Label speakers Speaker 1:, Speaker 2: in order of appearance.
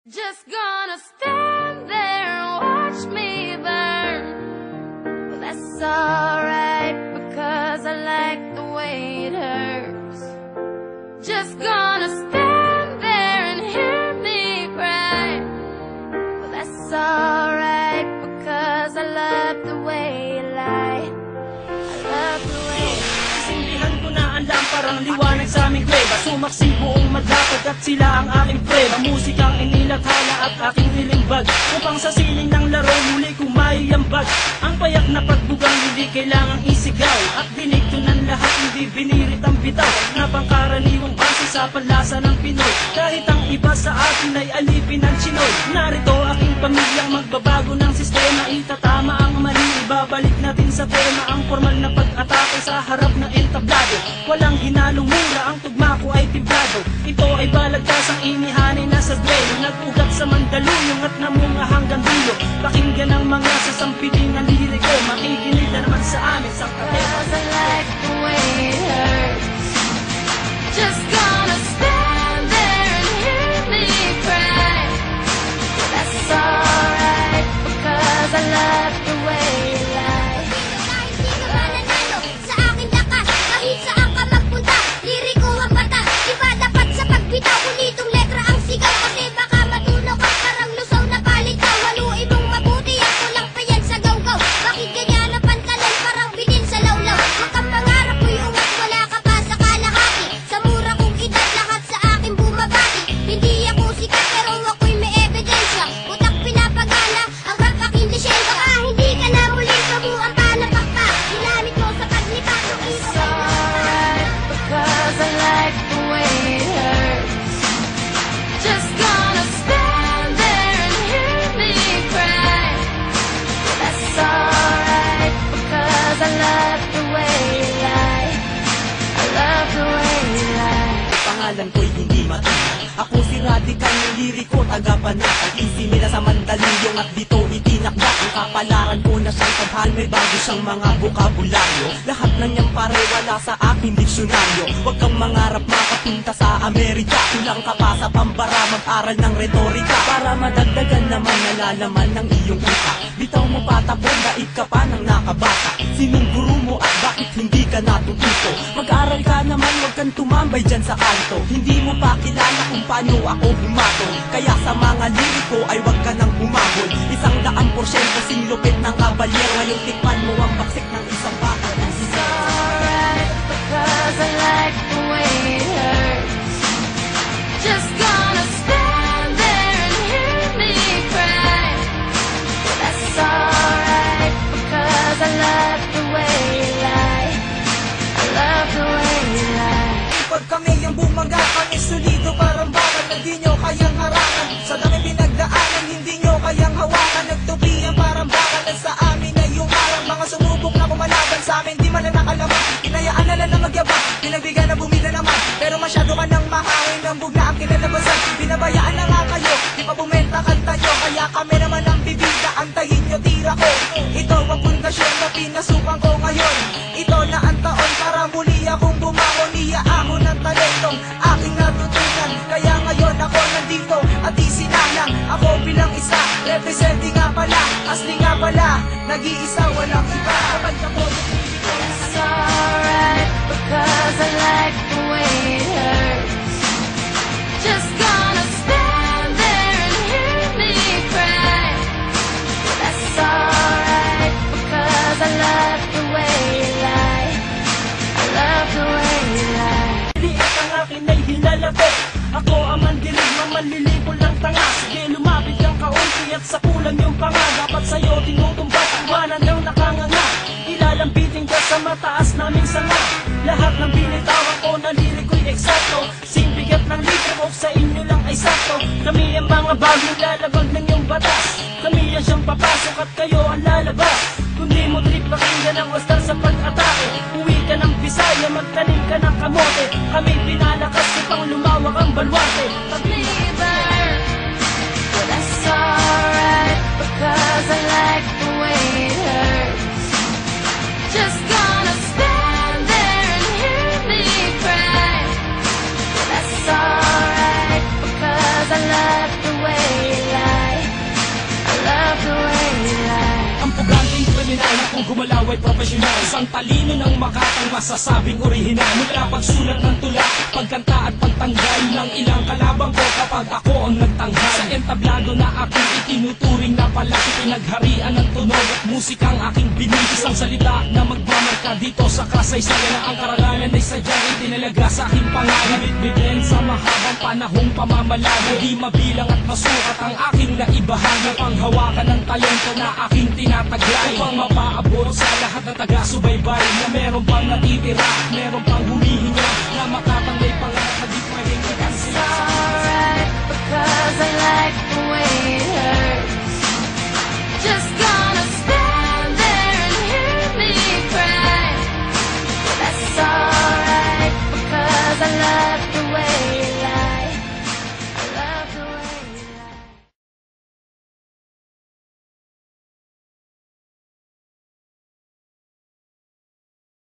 Speaker 1: Just gonna stand there and watch me burn. Well, that's alright, because I like the way it hurts. Just gonna stand there and hear me cry. Well, that's alright, because I love the way you lie. I love the way you lie.
Speaker 2: Sindihan ko na ang lamparang liwanag sa aming kuweba. Sumaksi buong madapag at sila ang aking prueba. Musikang inilathala at aking nilimbag, upang sa siling ng laro muli kong maiambag. Ang payak na pagbugang hindi kailangang isigaw, at binigto ng lahat hindi binirit ang bitaw, na pangkaraniwang base sa panlasa ng Pinoy. Kahit ang iba sa atin ay alipin ng Chinoy. Narito aking pamilyang magbabago ng sistema. Itatama ang mali, ibabalik natin sa tema ang formal na pag-atake sa harap ng entablado. Walang hinalong mura, ang tugma ko ay timplado. Ito ay balagtas ang inihanay na sa duelo, nag-ugat sa Mandaluyong at namunga hanggang dulo. Pakinggan ang mga sasampitin ng liriko, makikinig na naman sa amin sa kape.
Speaker 1: Cause I like the way it hurts. Just gonna stand there and hear me cry. Well, that's alright, because I love the way you lie.
Speaker 3: Kahit di ka mananalo sa aking lakas, kahit saan ka magpunta, liriko ang bata. Iba dapat sa pagbitaw, kunitong letra ang sigaw. Kasi baka matunaw ka parang lusaw na palitaw. Haluin mong mabuti, ako lang pa yan sa gaw-gaw. Bakit ganyan ang pantalan, parang bitin sa lawlaw? Makang pangarap ko'y ungat, wala ka pa sa kalahati. Sa mura kong edad, lahat sa akin bumabati. Hindi ako sikat, pero ako'y may ebidensya. Utak pinapagana, ang rap aking lisensya. Baka hindi ka na muling kabuang panapak pa. Ginamit mo sa paglipat ng
Speaker 1: It's
Speaker 3: ito.
Speaker 1: alright, because I like the way it hurts. Just gonna stand there and hear me cry. Well, that's alright, because I love the way you lie. I love the way you lie.
Speaker 2: Pangalan ko'y hindi matinag, ako si Radical ng liriko, tagapanatag. Isinila sa Mandaluyong at dito itinakda. Ang kapalaran ko na siyang tadhal, may bago siyang mga bukabularyo. Lahat ng niyang pare wala sa aking diksyonaryo. Huwag kang mangarap makapunta sa Amerika, kulang ka pa sa pambara, mag-aral ng retorika, para madagdagan naman nalalaman ng iyong utak. Bitaw mo patapon, daig ka pa ng nakabata. Sinong guru mo at bakit hindi ka natututo? Mag-aral ka naman, huwag kang tumambay dyan sa kanto. Hindi mo pa kilala kung paano ako bumato, kaya sa mga liriko ay huwag ka nang humabol. 100% sinlupit ng kabalyer, ngayong tikman mo ang baksik ng isang bata.
Speaker 1: It's alright, because I like the way it hurts. Just gonna stand there and hear me cry. Well, that's alright, because I love the way you lie. I love the way you lie.
Speaker 2: Pag kami yung bumaga, kami solido parang bakal na di nyo kayang harangan. Sa dami pinagdaanan, hindi nyo kayang hawakan. Nagtubihan parang bakal na sa amin na yung parang mga sumubok na kumalaban sa amin, di man na nakalaman. Hinayaan na lang na magyabang, pinagbigyan na bumida naman. Pero masyado ka nang mahangin, ang bugna ang kinalabasan. Binabayaan na nga kayo, di pa bumenta kanta nyo. Kaya kami naman ang bibida, antayin nyo tira ko. Ito ang pundasyon na pinasukan ko ngayon. Ito na ang taon para muli akong bumangon. Niya ako ng talentong aking natutunan, kaya ngayon ako nandito at isinalang. Ako bilang isa, representing nga pala, asli nga pala, nag-iisa walang iba. Kapag ako
Speaker 1: It's alright, because I like the way it hurts. Just gonna stand there and hear me cry. Well, that's alright, because I love the way you lie. I love the way you lie.
Speaker 2: liit ang akin ay hilalapit. Ako ang mandilig, mamanlilipol ng tanga. Sige lumapit kang kaunti at sa kulang yung panga. Dapat sa'yo tinutumbat, iwanan ng nakanganga. Ilalambitin ka sa mataas naming sanga. Lahat ng binitawan ko na liriko'y eksakto. Singbigat ng litro sa inyo lang ay sakto. Kami ang mga bagong lalabag ng iyong batas. Kami ang siyang papasok at kayo ang lalabas. Kung di mo trip pakinggan ang wastar sa pag-atake, uwi ka ng Bisaya, magtanim ka ng kamote. Kami pinalakas upang lumawak ang balwarte.
Speaker 1: Believer, well, that's alright, because I like the way it hurts. Just gonna stand there and hear me cry. Well, that's alright, because I love the way
Speaker 2: kriminal na kung gumalaw ay profesional. Isang talino ng makatang masasabing orihinal. Mula pagsulat ng tula, pagkanta at pagtanggal ng ilang kalabang ko kapag ako ang nagtanghal. Sa entablado na aking itinuturing na palaki, pinagharian ng tunog at musikang aking binig. Isang salita na magmamarka dito sa kasaysayan na ang karangalan ay sadyang itinalaga sa aking pangalan. Bibigyan sa mahabang panahong pamamalaga, di mabilang at masukat ang aking naibahagi. Panghawakan ng talento na aking tinataglay, upang mapaabot sa lahat na taga-subaybay na meron pang natitira, meron pang humihinga na